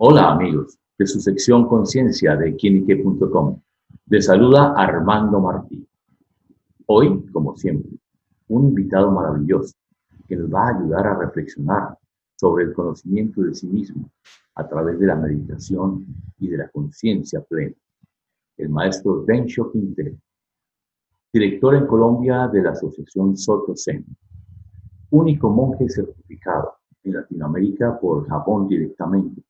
Hola amigos de su sección Conciencia de quienique.com. Les saluda Armando Martí. Hoy, como siempre, un invitado maravilloso que nos va a ayudar a reflexionar sobre el conocimiento de sí mismo a través de la meditación y de la conciencia plena. El maestro Densho Quintero, director en Colombia de la Asociación Soto Zen, único monje certificado en Latinoamérica por Japón directamente,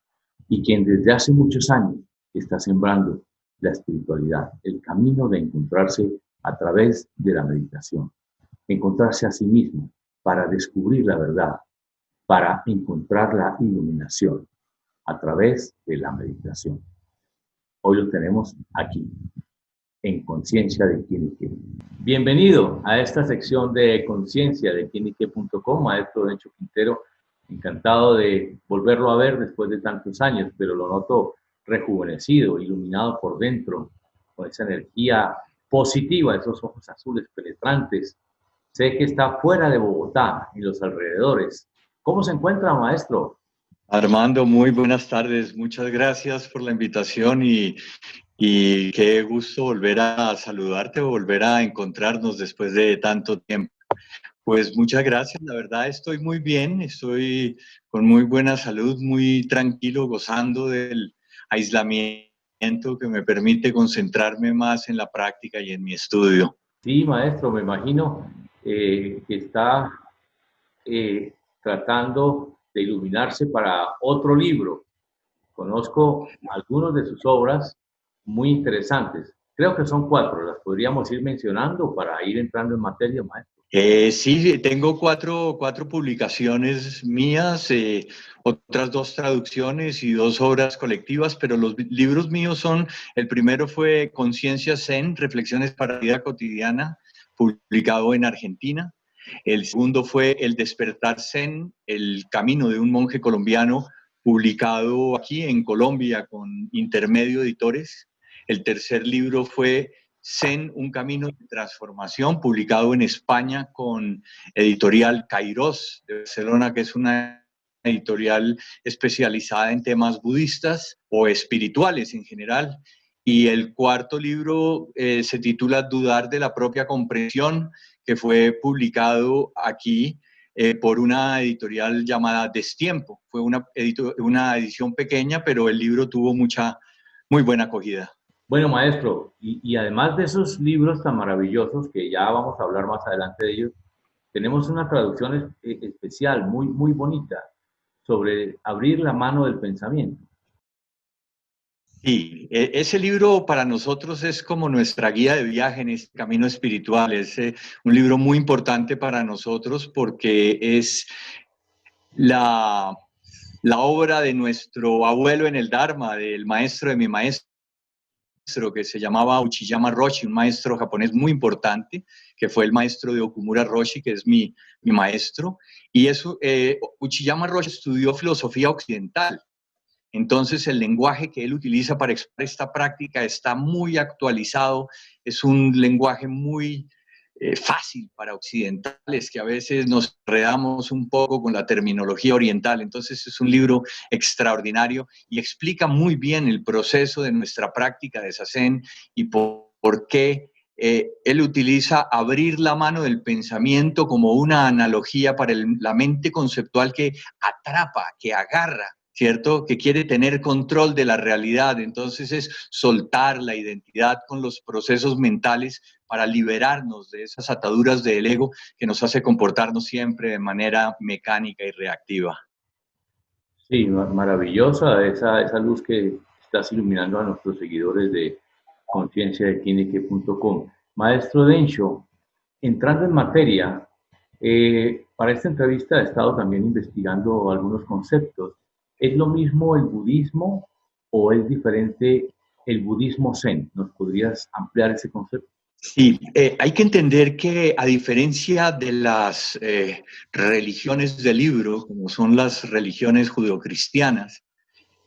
y quien desde hace muchos años está sembrando la espiritualidad, el camino de encontrarse a través de la meditación, encontrarse a sí mismo para descubrir la verdad, para encontrar la iluminación a través de la meditación. Hoy lo tenemos aquí, en Conciencia de Quienique. Bienvenido a esta sección de Conciencia de quienique.com, maestro Densho Quintero. Encantado de volverlo a ver después de tantos años, pero lo noto rejuvenecido, iluminado por dentro, con esa energía positiva, esos ojos azules penetrantes. Sé que está fuera de Bogotá, en los alrededores. ¿Cómo se encuentra, maestro? Armando, muy buenas tardes. Muchas gracias por la invitación y qué gusto volver a saludarte o volver a encontrarnos después de tanto tiempo. Pues muchas gracias, la verdad estoy muy bien, estoy con muy buena salud, muy tranquilo, gozando del aislamiento que me permite concentrarme más en la práctica y en mi estudio. Sí, maestro, me imagino que está tratando de iluminarse para otro libro. Conozco algunas de sus obras muy interesantes. Creo que son 4, las podríamos ir mencionando para ir entrando en materia, maestro. Sí, tengo cuatro publicaciones mías, otras 2 traducciones y 2 obras colectivas, pero los libros míos son, el primero fue Conciencia Zen, Reflexiones para la Vida Cotidiana, publicado en Argentina. El segundo fue El Despertar Zen, El Camino de un Monje Colombiano, publicado aquí en Colombia con Intermedio Editores. El tercer libro fue Zen, un camino de transformación, publicado en España con editorial Kairos de Barcelona, que es una editorial especializada en temas budistas o espirituales en general. Y el cuarto libro se titula Dudar de la propia comprensión, que fue publicado aquí por una editorial llamada Destiempo. Fue una edición pequeña, pero el libro tuvo muy buena acogida. Bueno, maestro, y además de esos libros tan maravillosos, que ya vamos a hablar más adelante de ellos, tenemos una traducción especial, muy bonita, sobre abrir la mano del pensamiento. Sí, ese libro para nosotros es como nuestra guía de viaje en este camino espiritual. Es un libro muy importante para nosotros porque es la obra de nuestro abuelo en el Dharma, del maestro de mi maestro, que se llamaba Uchiyama Roshi, un maestro japonés muy importante, que fue el maestro de Okumura Roshi, que es mi maestro. Y eso, Uchiyama Roshi estudió filosofía occidental. Entonces, el lenguaje que él utiliza para expresar esta práctica está muy actualizado, es un lenguaje muy fácil para occidentales, que a veces nos enredamos un poco con la terminología oriental. Entonces, es un libro extraordinario y explica muy bien el proceso de nuestra práctica de Zazen y por qué él utiliza abrir la mano del pensamiento como una analogía para la mente conceptual que atrapa, que agarra, ¿cierto? Que quiere tener control de la realidad. Entonces es soltar la identidad con los procesos mentales para liberarnos de esas ataduras del ego que nos hace comportarnos siempre de manera mecánica y reactiva. Sí, maravillosa esa luz que estás iluminando a nuestros seguidores de conciencia de quienique.com. Maestro Densho, entrando en materia, para esta entrevista he estado también investigando algunos conceptos. ¿Es lo mismo el budismo o es diferente el budismo zen? ¿Nos podrías ampliar ese concepto? Sí, hay que entender que a diferencia de las religiones del libro, como son las religiones judeocristianas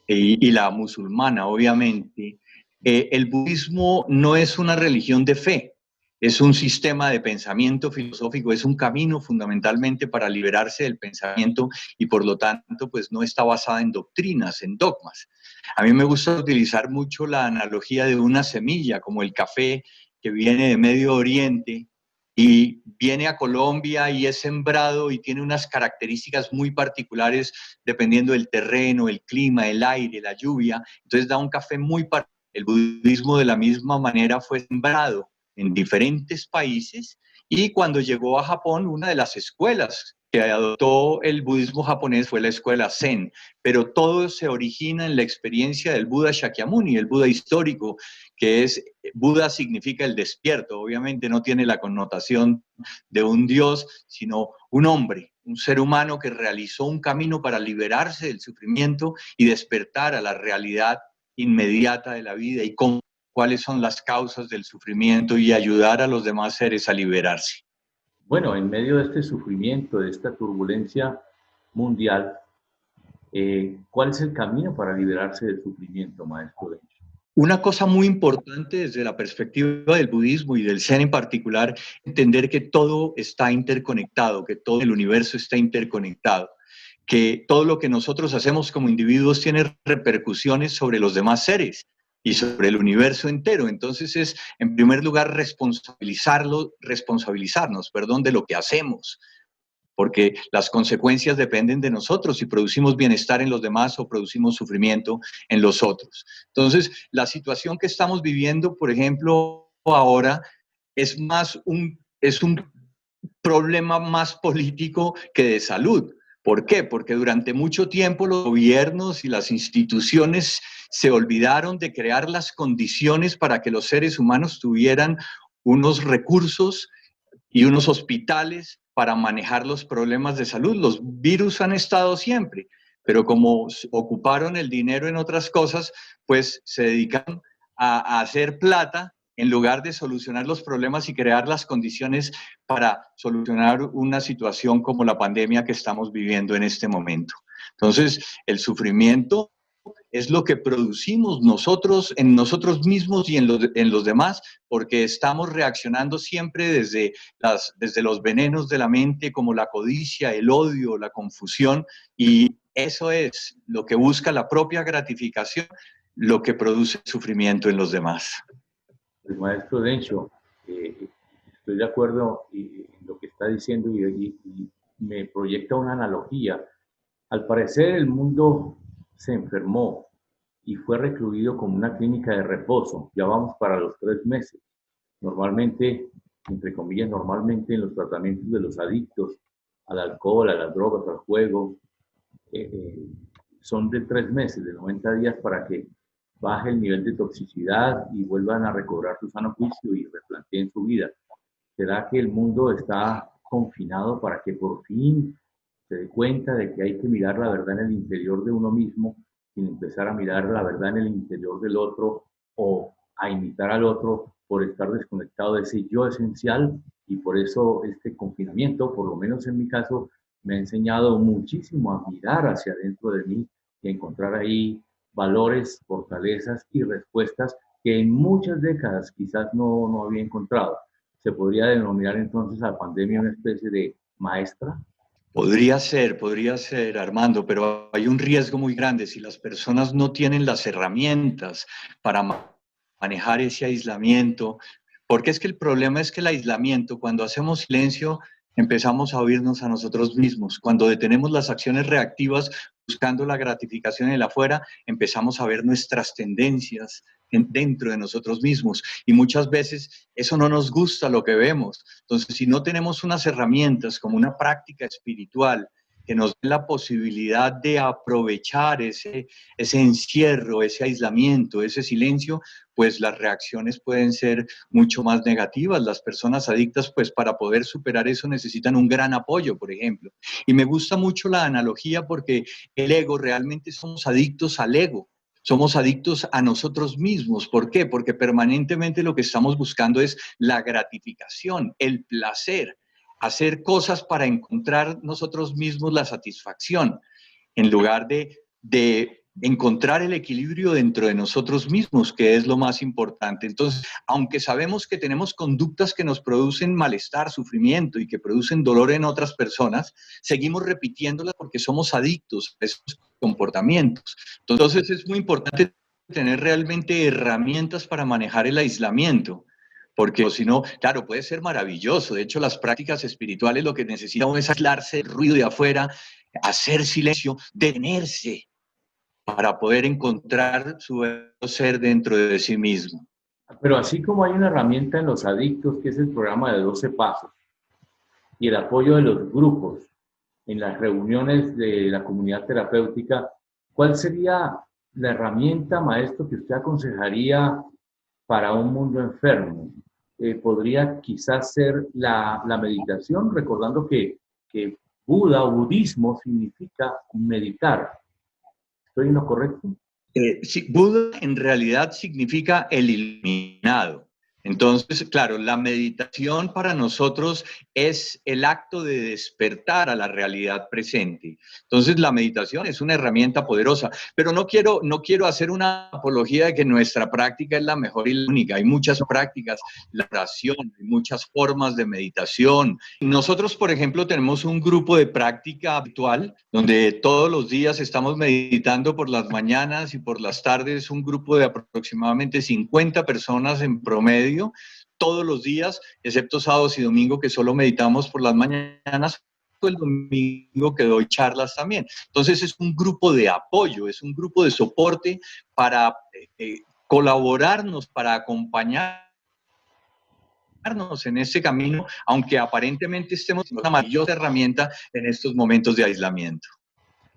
y la musulmana, obviamente, el budismo no es una religión de fe, es un sistema de pensamiento filosófico, es un camino fundamentalmente para liberarse del pensamiento y por lo tanto pues no está basada en doctrinas, en dogmas. A mí me gusta utilizar mucho la analogía de una semilla, como el café que viene de Medio Oriente y viene a Colombia y es sembrado y tiene unas características muy particulares dependiendo del terreno, el clima, el aire, la lluvia. Entonces da un café muy particular. El budismo de la misma manera fue sembrado en diferentes países y cuando llegó a Japón, una de las escuelas que adoptó el budismo japonés fue la escuela Zen, pero todo se origina en la experiencia del Buda Shakyamuni, el Buda histórico, que es, Buda significa el despierto, obviamente no tiene la connotación de un dios, sino un hombre, un ser humano que realizó un camino para liberarse del sufrimiento y despertar a la realidad inmediata de la vida y cuáles son las causas del sufrimiento y ayudar a los demás seres a liberarse. Bueno, en medio de este sufrimiento, de esta turbulencia mundial, ¿cuál es el camino para liberarse del sufrimiento, maestro Dencho? Una cosa muy importante desde la perspectiva del budismo y del Zen en particular, entender que todo está interconectado, que todo el universo está interconectado, que todo lo que nosotros hacemos como individuos tiene repercusiones sobre los demás seres y sobre el universo entero. Entonces es, en primer lugar, responsabilizarnos, de lo que hacemos, porque las consecuencias dependen de nosotros, si producimos bienestar en los demás o producimos sufrimiento en los otros. Entonces, la situación que estamos viviendo, por ejemplo, ahora, es un problema más político que de salud. ¿Por qué? Porque durante mucho tiempo los gobiernos y las instituciones se olvidaron de crear las condiciones para que los seres humanos tuvieran unos recursos y unos hospitales para manejar los problemas de salud. Los virus han estado siempre, pero como ocuparon el dinero en otras cosas, pues se dedican a hacer plata en lugar de solucionar los problemas y crear las condiciones para solucionar una situación como la pandemia que estamos viviendo en este momento. Entonces, el sufrimiento es lo que producimos nosotros en nosotros mismos y en los demás, porque estamos reaccionando siempre desde los venenos de la mente, como la codicia, el odio, la confusión, y eso es lo que busca la propia gratificación, lo que produce sufrimiento en los demás. El maestro Dencho, estoy de acuerdo en lo que está diciendo y me proyecta una analogía. Al parecer el mundo se enfermó y fue recluido como una clínica de reposo. Ya vamos para los 3 meses. Normalmente, entre comillas, normalmente en los tratamientos de los adictos al alcohol, a las drogas, al juego, son de 3 meses, de 90 días para que baje el nivel de toxicidad y vuelvan a recobrar su sano juicio y replanteen su vida. ¿Será que el mundo está confinado para que por fin se dé cuenta de que hay que mirar la verdad en el interior de uno mismo sin empezar a mirar la verdad en el interior del otro o a imitar al otro por estar desconectado de ese yo esencial? Y por eso este confinamiento, por lo menos en mi caso, me ha enseñado muchísimo a mirar hacia adentro de mí y a encontrar ahí valores, fortalezas y respuestas que en muchas décadas quizás no había encontrado. ¿Se podría denominar entonces a la pandemia una especie de maestra? Podría ser, Armando, pero hay un riesgo muy grande si las personas no tienen las herramientas para manejar ese aislamiento, porque es que el problema es que el aislamiento, cuando hacemos silencio, empezamos a oírnos a nosotros mismos. Cuando detenemos las acciones reactivas buscando la gratificación en el afuera, empezamos a ver nuestras tendencias dentro de nosotros mismos y muchas veces eso no nos gusta lo que vemos. Entonces, si no tenemos unas herramientas como una práctica espiritual que nos dé la posibilidad de aprovechar ese encierro, ese aislamiento, ese silencio, pues las reacciones pueden ser mucho más negativas. Las personas adictas, pues para poder superar eso necesitan un gran apoyo, por ejemplo. Y me gusta mucho la analogía porque el ego, realmente somos adictos al ego. Somos adictos a nosotros mismos. ¿Por qué? Porque permanentemente lo que estamos buscando es la gratificación, el placer, hacer cosas para encontrar nosotros mismos la satisfacción, en lugar de encontrar el equilibrio dentro de nosotros mismos, que es lo más importante. Entonces, aunque sabemos que tenemos conductas que nos producen malestar, sufrimiento y que producen dolor en otras personas, seguimos repitiéndolas porque somos adictos a esos comportamientos. Entonces, es muy importante tener realmente herramientas para manejar el aislamiento. Porque si no, claro, puede ser maravilloso. De hecho, las prácticas espirituales lo que necesitan es aislarse del ruido de afuera, hacer silencio, detenerse para poder encontrar su ser dentro de sí mismo. Pero así como hay una herramienta en los adictos, que es el programa de 12 pasos, y el apoyo de los grupos en las reuniones de la comunidad terapéutica, ¿cuál sería la herramienta, maestro, que usted aconsejaría para un mundo enfermo? Podría quizás ser la meditación, recordando que Buda o budismo significa meditar. ¿Estoy en lo correcto? Sí, Buda en realidad significa el iluminado. Entonces, claro, la meditación para nosotros es el acto de despertar a la realidad presente. Entonces, la meditación es una herramienta poderosa, pero no quiero hacer una apología de que nuestra práctica es la mejor y la única. Hay muchas prácticas, la oración, hay muchas formas de meditación. Nosotros, por ejemplo, tenemos un grupo de práctica habitual donde todos los días estamos meditando por las mañanas y por las tardes, un grupo de aproximadamente 50 personas en promedio todos los días, excepto sábados y domingo que solo meditamos por las mañanas, el domingo que doy charlas también. Entonces es un grupo de apoyo, es un grupo de soporte para colaborarnos, para acompañarnos en ese camino, aunque aparentemente estemos en una maravillosa herramienta en estos momentos de aislamiento.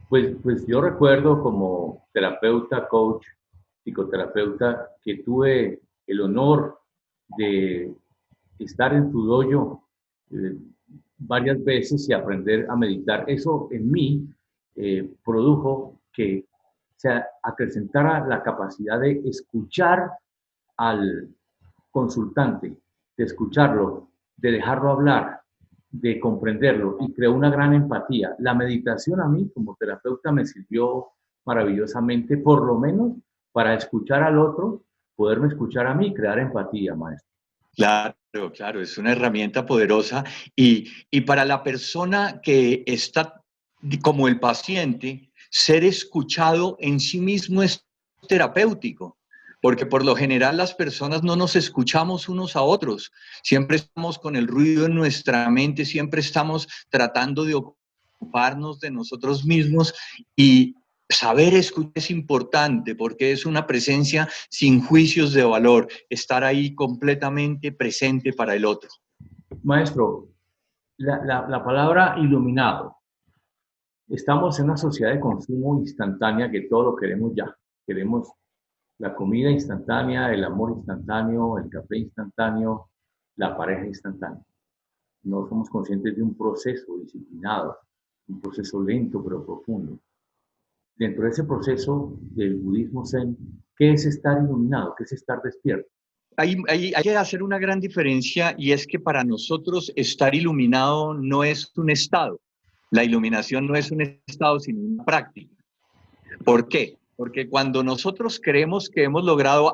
Pues yo recuerdo como terapeuta, coach, psicoterapeuta, que tuve el honor de estar en tu dojo varias veces y aprender a meditar. Eso en mí produjo que se acrecentara la capacidad de escuchar al consultante, de escucharlo, de dejarlo hablar, de comprenderlo y creó una gran empatía. La meditación a mí como terapeuta me sirvió maravillosamente, por lo menos para escuchar al otro, poderme escuchar a mí, crear empatía, maestro. Claro, claro, es una herramienta poderosa y para la persona que está como el paciente, ser escuchado en sí mismo es terapéutico, porque por lo general las personas no nos escuchamos unos a otros, siempre estamos con el ruido en nuestra mente, siempre estamos tratando de ocuparnos de nosotros mismos y saber escuchar es importante porque es una presencia sin juicios de valor, estar ahí completamente presente para el otro. Maestro, la palabra iluminado. Estamos en una sociedad de consumo instantánea que todo lo queremos ya. Queremos la comida instantánea, el amor instantáneo, el café instantáneo, la pareja instantánea. No somos conscientes de un proceso disciplinado, un proceso lento pero profundo. Dentro de ese proceso del budismo zen, ¿qué es estar iluminado? ¿Qué es estar despierto? Hay que hacer una gran diferencia y es que para nosotros estar iluminado no es un estado. La iluminación no es un estado, sino una práctica. ¿Por qué? Porque cuando nosotros creemos que hemos logrado,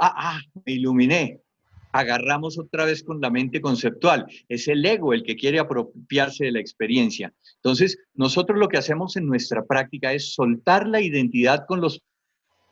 me iluminé, agarramos otra vez con la mente conceptual. Es el ego el que quiere apropiarse de la experiencia. Entonces, nosotros lo que hacemos en nuestra práctica es soltar la identidad con los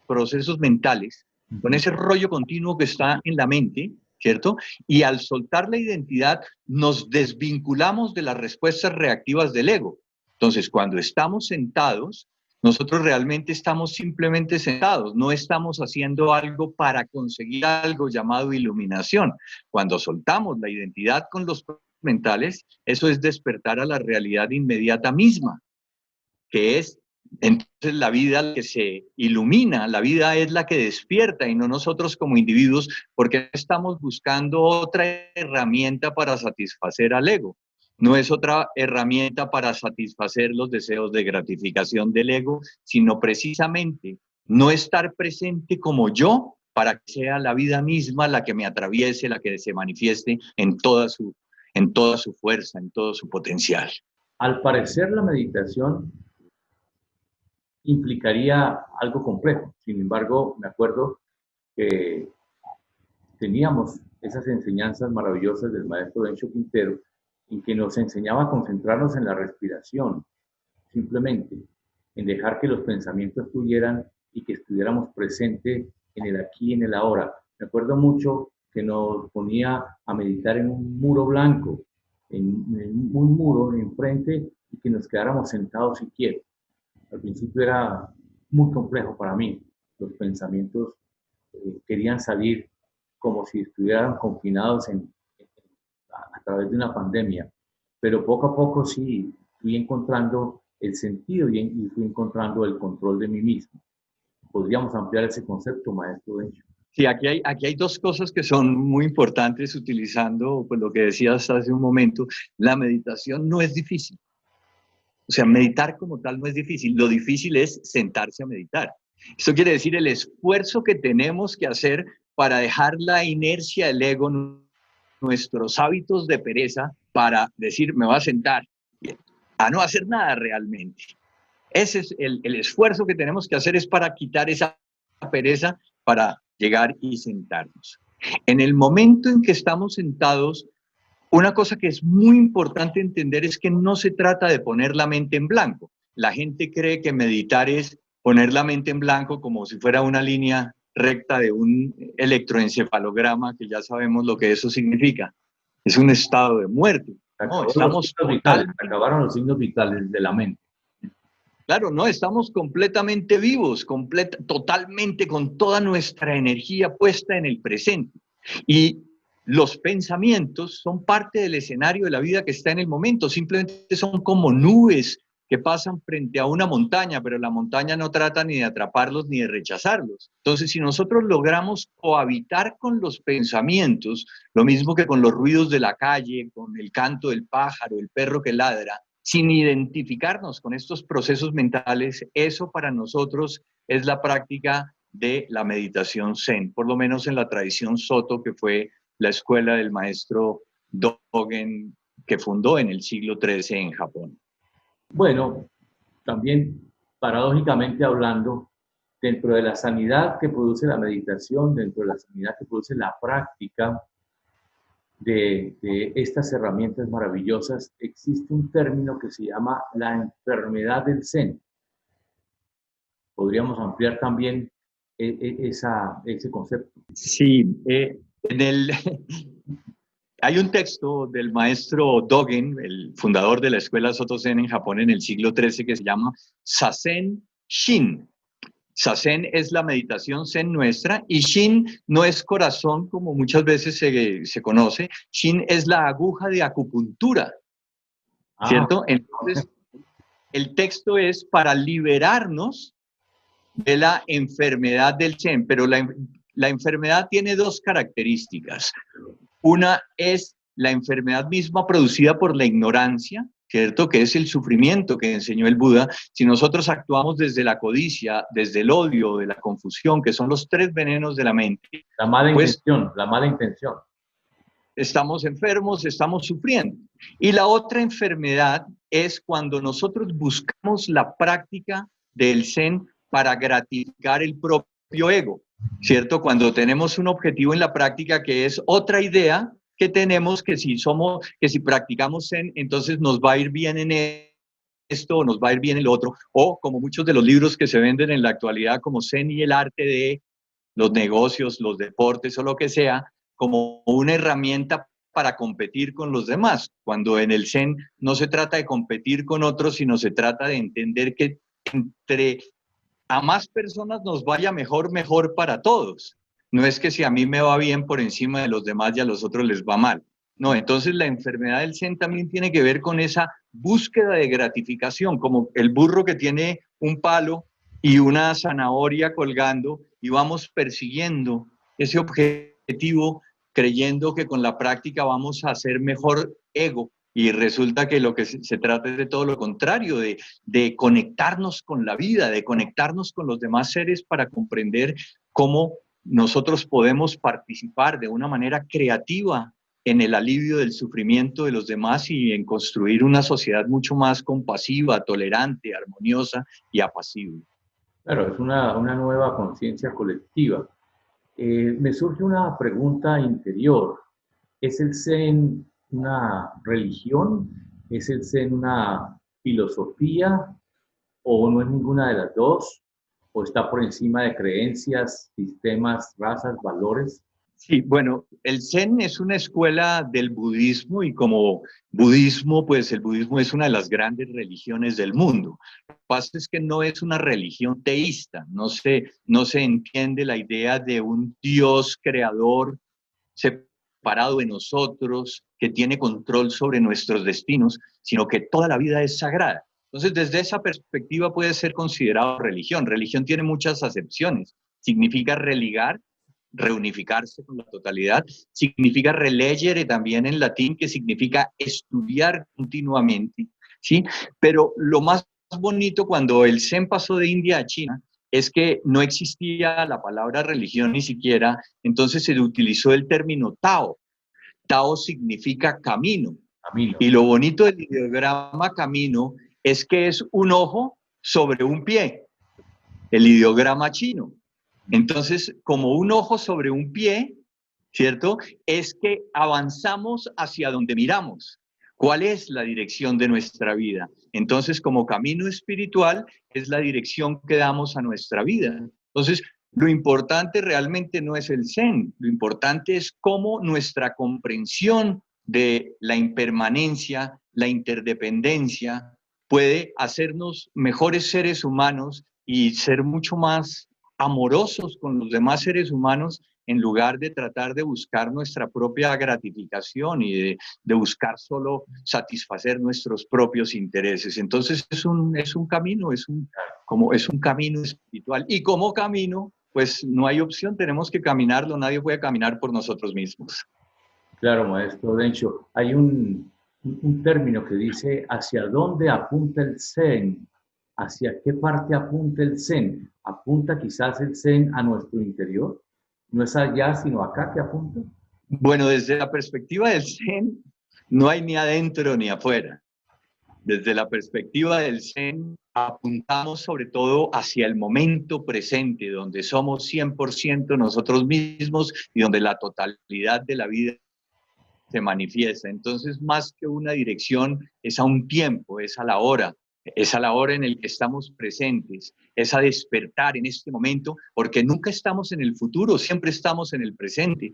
procesos mentales, con ese rollo continuo que está en la mente, ¿cierto? Y al soltar la identidad, nos desvinculamos de las respuestas reactivas del ego. Entonces, cuando estamos sentados, nosotros realmente estamos simplemente sentados, no estamos haciendo algo para conseguir algo llamado iluminación. Cuando soltamos la identidad con los mentales, eso es despertar a la realidad inmediata misma, que es entonces la vida la que se ilumina, la vida es la que despierta y no nosotros como individuos, porque estamos buscando otra herramienta para satisfacer al ego. No es otra herramienta para satisfacer los deseos de gratificación del ego, sino precisamente no estar presente como yo para que sea la vida misma la que me atraviese, la que se manifieste en toda su fuerza, en todo su potencial. Al parecer, la meditación implicaría algo complejo. Sin embargo, me acuerdo que teníamos esas enseñanzas maravillosas del maestro Dencho Quintero, en que nos enseñaba a concentrarnos en la respiración, simplemente, en dejar que los pensamientos fluyeran y que estuviéramos presentes en el aquí y en el ahora. Me acuerdo mucho que nos ponía a meditar en un muro blanco, en un muro enfrente, y que nos quedáramos sentados y quietos. Al principio era muy complejo para mí. Los pensamientos querían salir como si estuvieran confinados a través de una pandemia. Pero poco a poco sí fui encontrando el sentido y fui encontrando el control de mí mismo. ¿Podríamos ampliar ese concepto, maestro Bencho? Sí, aquí hay dos cosas que son muy importantes utilizando pues, lo que decías hace un momento. La meditación no es difícil. O sea, meditar como tal no es difícil. Lo difícil es sentarse a meditar. Esto quiere decir el esfuerzo que tenemos que hacer para dejar la inercia del ego, nuestros hábitos de pereza, para decir, me voy a sentar, a no hacer nada realmente. Ese es el esfuerzo que tenemos que hacer, es para quitar esa pereza, para llegar y sentarnos. En el momento en que estamos sentados, una cosa que es muy importante entender es que no se trata de poner la mente en blanco. La gente cree que meditar es poner la mente en blanco como si fuera una línea recta de un electroencefalograma, que ya sabemos lo que eso significa. Es un estado de muerte. No, estamos acabaron los signos vitales de la mente. Claro, no, estamos completamente vivos, totalmente con toda nuestra energía puesta en el presente. Y los pensamientos son parte del escenario de la vida que está en el momento, simplemente son como nubes que pasan frente a una montaña, pero la montaña no trata ni de atraparlos ni de rechazarlos. Entonces, si nosotros logramos cohabitar con los pensamientos, lo mismo que con los ruidos de la calle, con el canto del pájaro, el perro que ladra, sin identificarnos con estos procesos mentales, eso para nosotros es la práctica de la meditación Zen, por lo menos en la tradición Soto, que fue la escuela del maestro Dogen, que fundó en el siglo XIII en Japón. Bueno, también paradójicamente hablando, dentro de la sanidad que produce la meditación, dentro de la sanidad que produce la práctica de estas herramientas maravillosas, existe un término que se llama la enfermedad del Zen. ¿Podríamos ampliar también ese concepto? Sí, hay un texto del maestro Dogen, el fundador de la escuela Soto Zen en Japón en el siglo XIII, que se llama Sazen Shin. Sazen es la meditación Zen nuestra, y Shin no es corazón como muchas veces se conoce. Shin es la aguja de acupuntura, ¿cierto? Entonces, el texto es para liberarnos de la enfermedad del Zen, pero la enfermedad tiene dos características. Una es la enfermedad misma producida por la ignorancia, ¿cierto? Que es el sufrimiento que enseñó el Buda. Si nosotros actuamos desde la codicia, desde el odio, de la confusión, que son los tres venenos de la mente. La mala intención, la mala intención. Estamos enfermos, estamos sufriendo. Y la otra enfermedad es cuando nosotros buscamos la práctica del Zen para gratificar el propio ego, ¿cierto? Cuando tenemos un objetivo en la práctica que es otra idea que tenemos, que si practicamos Zen, entonces nos va a ir bien en esto, o nos va a ir bien en lo otro, o como muchos de los libros que se venden en la actualidad, como Zen y el arte de los negocios, los deportes o lo que sea, como una herramienta para competir con los demás, cuando en el Zen no se trata de competir con otros, sino se trata de entender que entre a más personas nos vaya mejor, mejor para todos. No es que si a mí me va bien por encima de los demás y a los otros les va mal. No, entonces la enfermedad del Zen también tiene que ver con esa búsqueda de gratificación, como el burro que tiene un palo y una zanahoria colgando y vamos persiguiendo ese objetivo creyendo que con la práctica vamos a hacer mejor ego. Y resulta que lo que se trata es de todo lo contrario, de conectarnos con la vida, de conectarnos con los demás seres para comprender cómo nosotros podemos participar de una manera creativa en el alivio del sufrimiento de los demás y en construir una sociedad mucho más compasiva, tolerante, armoniosa y apacible. Claro, es una nueva conciencia colectiva. Me surge una pregunta interior. ¿Es el Zen una religión? ¿Es el Zen una filosofía? ¿O no es ninguna de las dos? ¿O está por encima de creencias, sistemas, razas, valores? Sí, bueno, el Zen es una escuela del budismo y como budismo, pues el budismo es una de las grandes religiones del mundo. Lo que pasa es que no es una religión teísta, no se entiende la idea de un Dios creador separado de nosotros, que tiene control sobre nuestros destinos, sino que toda la vida es sagrada. Entonces, desde esa perspectiva puede ser considerado religión. Religión tiene muchas acepciones. Significa religar, reunificarse con la totalidad. Significa relegere también en latín, que significa estudiar continuamente, ¿sí? Pero lo más bonito cuando el Zen pasó de India a China es que no existía la palabra religión ni siquiera, entonces se utilizó el término Tao. Tao significa camino. Camino. Y lo bonito del ideograma camino es que es un ojo sobre un pie, el ideograma chino. Entonces, como un ojo sobre un pie, ¿cierto? Es que avanzamos hacia donde miramos. ¿Cuál es la dirección de nuestra vida? Entonces, como camino espiritual, es la dirección que damos a nuestra vida. Entonces, lo importante realmente no es el Zen, lo importante es cómo nuestra comprensión de la impermanencia, la interdependencia, puede hacernos mejores seres humanos y ser mucho más amorosos con los demás seres humanos en lugar de tratar de buscar nuestra propia gratificación y de buscar solo satisfacer nuestros propios intereses. Entonces es un camino, es un camino espiritual. Y como camino, pues no hay opción, tenemos que caminarlo, nadie puede caminar por nosotros mismos. Claro, maestro Dencho. Hay un término que dice hacia dónde apunta el Zen, hacia qué parte apunta el Zen. ¿Apunta quizás el Zen a nuestro interior? ¿No es allá, sino acá que apunta? Bueno, desde la perspectiva del Zen, no hay ni adentro ni afuera. Desde la perspectiva del Zen, apuntamos sobre todo hacia el momento presente, donde somos 100% nosotros mismos y donde la totalidad de la vida se manifiesta. Entonces, más que una dirección, es a un tiempo, es a la hora en el que estamos presentes, es a despertar en este momento, porque nunca estamos en el futuro, siempre estamos en el presente.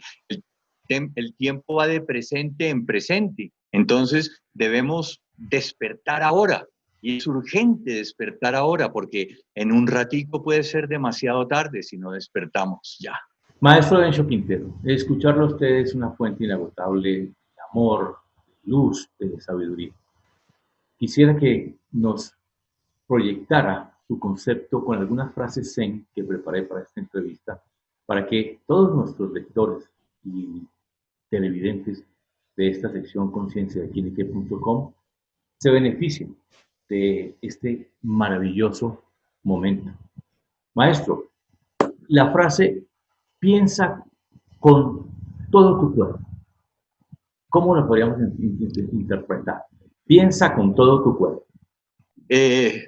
El tiempo va de presente en presente, entonces debemos despertar ahora. Y es urgente despertar ahora, porque en un ratico puede ser demasiado tarde si no despertamos ya. Maestro Dencho Quintero, escucharlo a usted es una fuente inagotable de amor, de luz, de sabiduría. Quisiera que nos proyectara su concepto con algunas frases zen que preparé para esta entrevista, para que todos nuestros lectores y televidentes de esta sección Conciencia de Quinique.com se beneficien de este maravilloso momento. Maestro, la frase piensa con todo tu cuerpo. ¿Cómo lo podríamos interpretar? Piensa con todo tu cuerpo.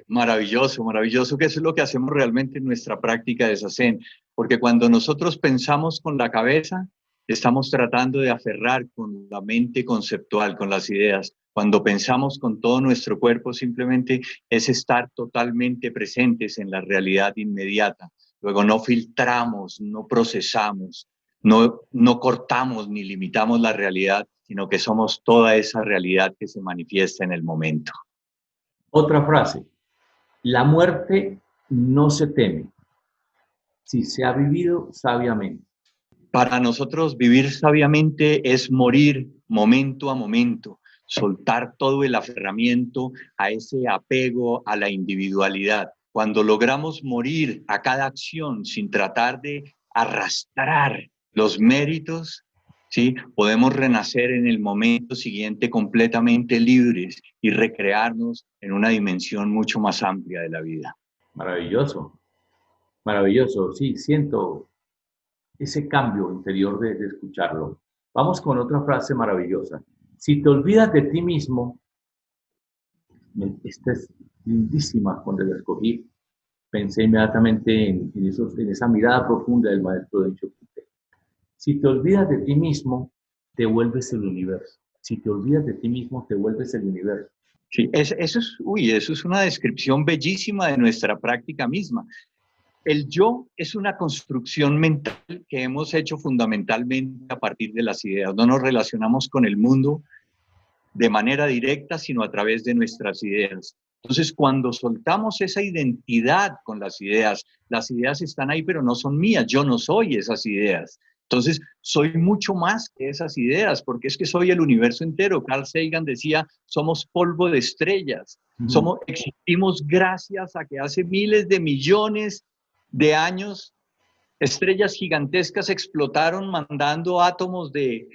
Maravilloso, maravilloso, que eso es lo que hacemos realmente en nuestra práctica de Zazen, porque cuando nosotros pensamos con la cabeza, estamos tratando de aferrar con la mente conceptual, con las ideas. Cuando pensamos con todo nuestro cuerpo, simplemente es estar totalmente presentes en la realidad inmediata. Luego no filtramos, no procesamos, no cortamos ni limitamos la realidad, sino que somos toda esa realidad que se manifiesta en el momento. Otra frase, la muerte no se teme si se ha vivido sabiamente. Para nosotros vivir sabiamente es morir momento a momento, soltar todo el aferramiento a ese apego a la individualidad. Cuando logramos morir a cada acción sin tratar de arrastrar los méritos, ¿sí? Podemos renacer en el momento siguiente completamente libres y recrearnos en una dimensión mucho más amplia de la vida. Maravilloso, maravilloso. Sí, siento ese cambio interior de escucharlo. Vamos con otra frase maravillosa. Si te olvidas de ti mismo, esta es lindísima cuando la escogí, pensé inmediatamente en esa mirada profunda del maestro de Quintero. Si te olvidas de ti mismo, te vuelves el universo. Si te olvidas de ti mismo, te vuelves el universo. Sí, eso es una descripción bellísima de nuestra práctica misma. El yo es una construcción mental que hemos hecho fundamentalmente a partir de las ideas. No nos relacionamos con el mundo de manera directa, sino a través de nuestras ideas. Entonces, cuando soltamos esa identidad con las ideas están ahí, pero no son mías, yo no soy esas ideas. Entonces, soy mucho más que esas ideas, porque es que soy el universo entero. Carl Sagan decía, somos polvo de estrellas. Existimos gracias a que hace miles de millones de años estrellas gigantescas explotaron mandando átomos de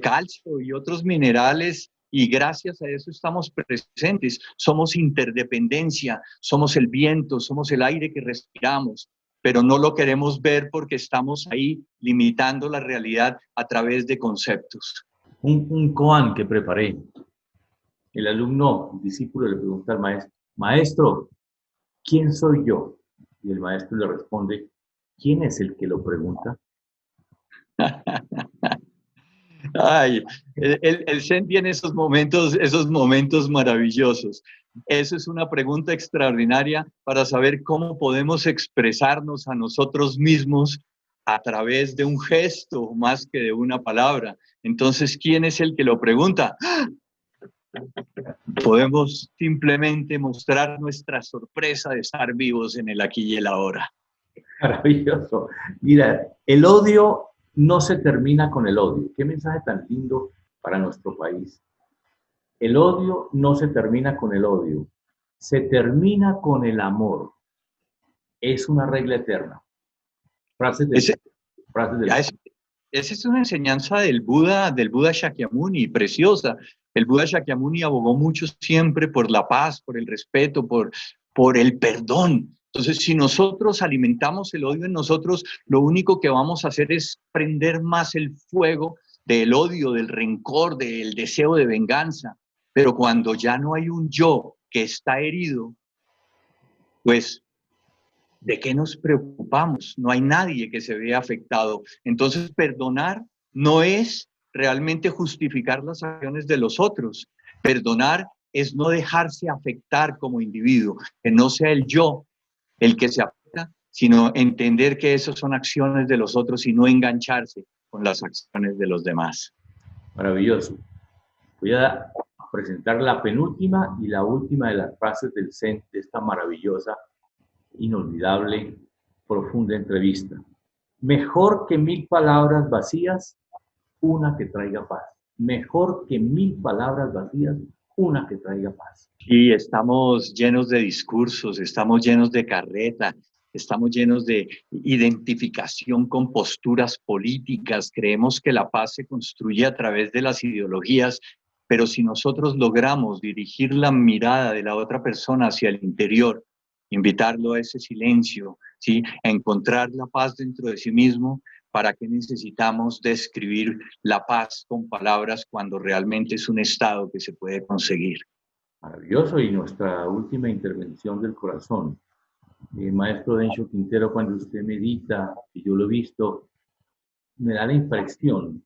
calcio y otros minerales y gracias a eso estamos presentes. Somos interdependencia, somos el viento, somos el aire que respiramos, pero no lo queremos ver porque estamos ahí limitando la realidad a través de conceptos. Un koan que preparé. El alumno, el discípulo le pregunta al maestro, maestro, ¿quién soy yo? Y el maestro le responde, ¿quién es el que lo pregunta? Ay, el Zen tiene esos momentos maravillosos. Eso es una pregunta extraordinaria para saber cómo podemos expresarnos a nosotros mismos a través de un gesto más que de una palabra. Entonces, ¿quién es el que lo pregunta? Podemos simplemente mostrar nuestra sorpresa de estar vivos en el aquí y el ahora. Maravilloso. Mira, el odio no se termina con el odio. Qué mensaje tan lindo para nuestro país. El odio no se termina con el odio, se termina con el amor. Es una regla eterna. Frases del, Ese, frases del... esa es una enseñanza del Buda Shakyamuni, preciosa. El Buda Shakyamuni abogó mucho siempre por la paz, por el respeto, por el perdón. Entonces, si nosotros alimentamos el odio en nosotros, lo único que vamos a hacer es prender más el fuego del odio, del rencor, del deseo de venganza. Pero cuando ya no hay un yo que está herido, pues ¿de qué nos preocupamos? No hay nadie que se vea afectado. Entonces, perdonar no es realmente justificar las acciones de los otros. Perdonar es no dejarse afectar como individuo, que no sea el yo el que se afecta, sino entender que esas son acciones de los otros y no engancharse con las acciones de los demás. Maravilloso. Voy a presentar la penúltima y la última de las frases del Zen de esta maravillosa, inolvidable, profunda entrevista. Mejor que 1000 palabras vacías, una que traiga paz. Mejor que 1000 palabras vacías, una que traiga paz. Y estamos llenos de discursos, estamos llenos de carreta, estamos llenos de identificación con posturas políticas. Creemos que la paz se construye a través de las ideologías, pero si nosotros logramos dirigir la mirada de la otra persona hacia el interior, invitarlo a ese silencio, ¿sí? A encontrar la paz dentro de sí mismo, ¿para qué necesitamos describir la paz con palabras cuando realmente es un estado que se puede conseguir? Maravilloso. Y nuestra última intervención del corazón. Maestro Densho Quintero, cuando usted medita, y yo lo he visto, me da la impresión,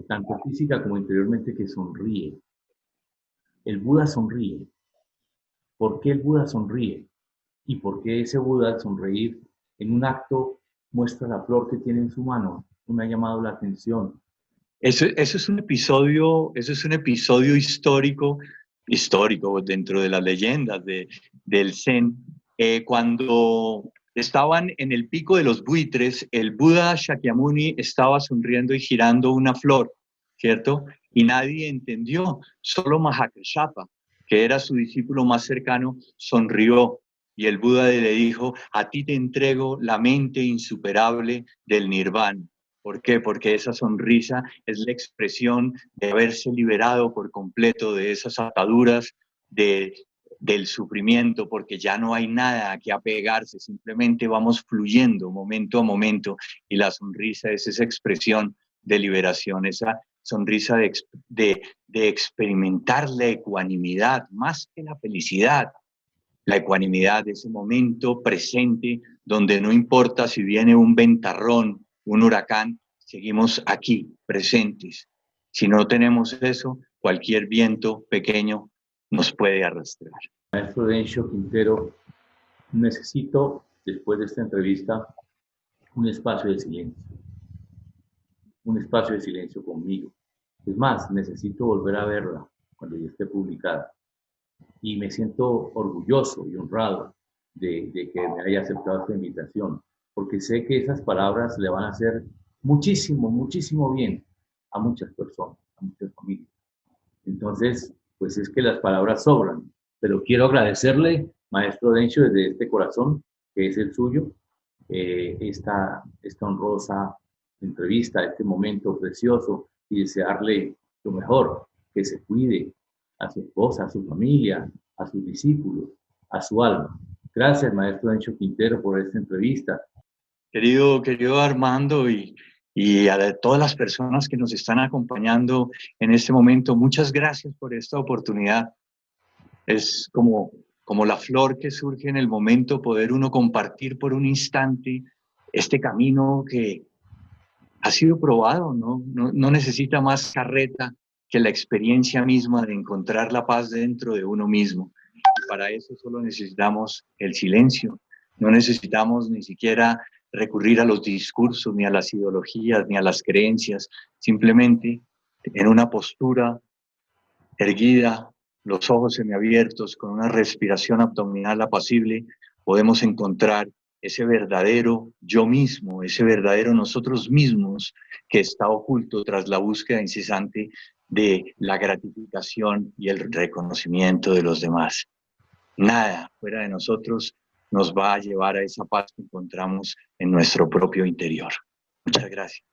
tanto física como interiormente, que sonríe. El Buda sonríe. ¿Por qué el Buda sonríe? ¿Y por qué ese Buda al sonreír en un acto muestra la flor que tiene en su mano? Me ha llamado la atención. Eso es un episodio histórico dentro de las leyendas del Zen. Cuando estaban en el pico de los buitres, el Buda Shakyamuni estaba sonriendo y girando una flor, ¿cierto? Y nadie entendió, solo Mahakashapa, que era su discípulo más cercano, sonrió. Y el Buda le dijo, a ti te entrego la mente insuperable del nirvana. ¿Por qué? Porque esa sonrisa es la expresión de haberse liberado por completo de esas ataduras del sufrimiento, porque ya no hay nada a que apegarse, simplemente vamos fluyendo momento a momento y la sonrisa es esa expresión de liberación, esa sonrisa de experimentar la ecuanimidad, más que la felicidad, la ecuanimidad de ese momento presente donde no importa si viene un ventarrón, un huracán, seguimos aquí, presentes. Si no tenemos eso, cualquier viento pequeño nos puede arrastrar. Maestro Dencio Quintero, necesito, después de esta entrevista, un espacio de silencio. Un espacio de silencio conmigo. Es más, necesito volver a verla cuando ya esté publicada. Y me siento orgulloso y honrado de que me haya aceptado esta invitación, porque sé que esas palabras le van a hacer muchísimo, muchísimo bien a muchas personas, a muchas familias. Entonces, pues es que las palabras sobran, pero quiero agradecerle, maestro Dencio, desde este corazón, que es el suyo, esta honrosa entrevista, este momento precioso, y desearle lo mejor, que se cuide a su esposa, a su familia, a sus discípulos, a su alma. Gracias, maestro Dencio Quintero, por esta entrevista. Querido Armando y a todas las personas que nos están acompañando en este momento, muchas gracias por esta oportunidad. Es como la flor que surge en el momento, poder uno compartir por un instante este camino que ha sido probado, no necesita más carreta que la experiencia misma de encontrar la paz dentro de uno mismo. Y para eso solo necesitamos el silencio, no necesitamos ni siquiera recurrir a los discursos, ni a las ideologías, ni a las creencias, simplemente en una postura erguida, los ojos semiabiertos, con una respiración abdominal apacible, podemos encontrar ese verdadero yo mismo, ese verdadero nosotros mismos que está oculto tras la búsqueda incesante de la gratificación y el reconocimiento de los demás. Nada fuera de nosotros nos va a llevar a esa paz que encontramos en nuestro propio interior. Muchas gracias.